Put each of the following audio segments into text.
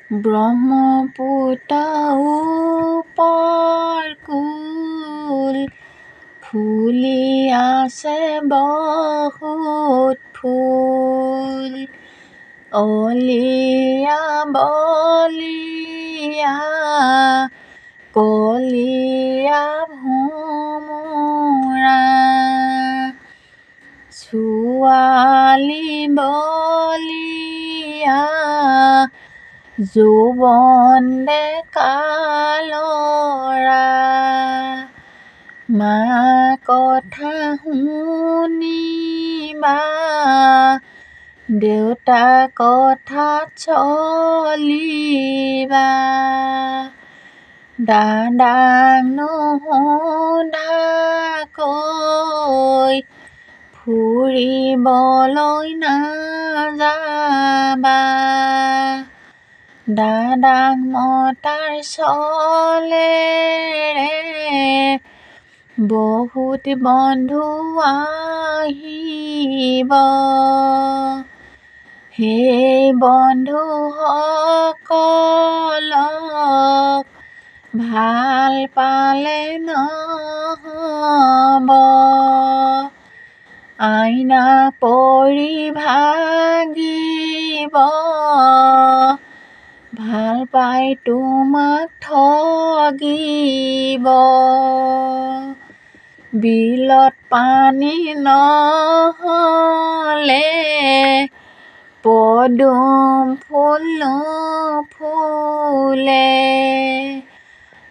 ব্ৰহ্মপুত্ৰ উপৰকুল ফুলি আছে বহুত ফুল অলিয়া বলিয়া কলিয়া ভোমোৰা ছোৱালী বলিয়া যৌৱন ডেকা ল'ৰা মা কথা শুনিবা দেউতা কথাত চলিবা দাদাক নুসুধাকৈ ফুৰিবলৈ নাযাবা দাদাক মতাৰ চলেৰে বহুত বন্ধু আহিব সেই বন্ধুসকলক ভাল পালে নহ'ব আইনা পৰি ভাগিব ভাল পাই তোমাক ঠগিব বিলত পানী নহ'লে পদুম ফুল নুফুলে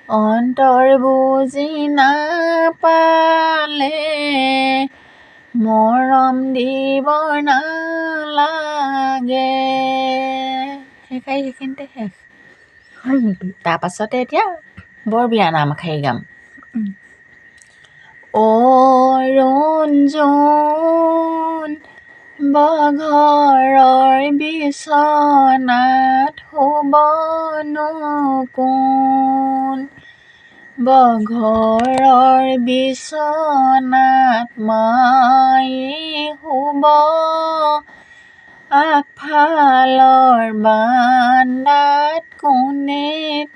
অন্তৰ বুজি নাপালে মৰম দিব নালাগে শেষাই সেইখিনিতে শেষ হয় নেকি তাৰপাছতে এতিয়া বৰ বিয়া নাম এষাৰি গাম অৰুণ জোন বঘৰৰ বিচনাত শুবনো কোন বঘৰৰ বিচনাত মাই শুব আগফালৰ বান্দাত কোনে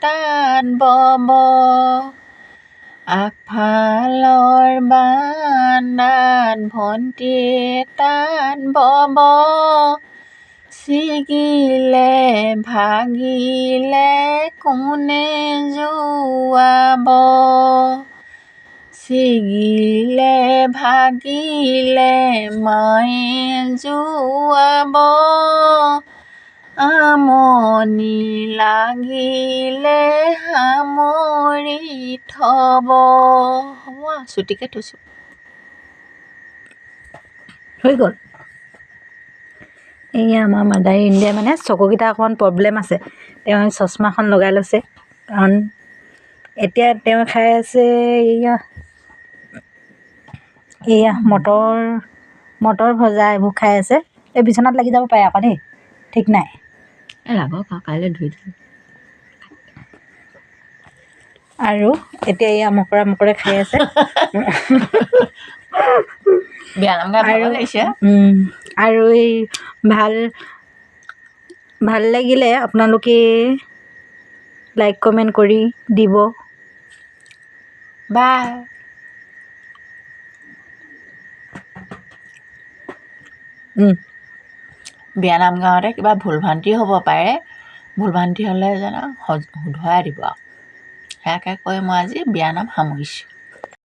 তাত বব আগফালৰ বান্দাত ভণ্টিয়ে তাত বব ছিগিলে ভাগিলে কোনে জোৱাব ছিগিলে ভাগিলে মায়ে জোৱাব আমনি লাগিলে সামৰি থ'ব হ'ব চুটিকৈ থৈছোঁ হৈ গ'ল এই আমাৰ মাদাৰ ইণ্ডিয়া মানে চকুকেইটা অকণমান প্ৰব্লেম আছে তেওঁ চশমাখন লগাই লৈছে কাৰণ এতিয়া তেওঁ খাই আছে এয়া মটৰ ভজা এইবোৰ খাই আছে এই বিচনাত লাগি যাব পাৰে আকৌ দেই ঠিক নাই লাগক কাইলৈ ধুই দিম আৰু এতিয়া এয়া মকৰা খাই আছে আৰু এই ভাল লাগিলে আপোনালোকে লাইক কমেণ্ট কৰি দিব বাই বিয়ানাম গাঁৱতে কিবা ভুল ভ্ৰান্তি হ'ব পাৰে ভুল ভ্ৰান্তি হ'লে জানো শুধৰাই দিব আৰু সেয়াকে কৈ মই আজি বিয়ানাম সামৰিছোঁ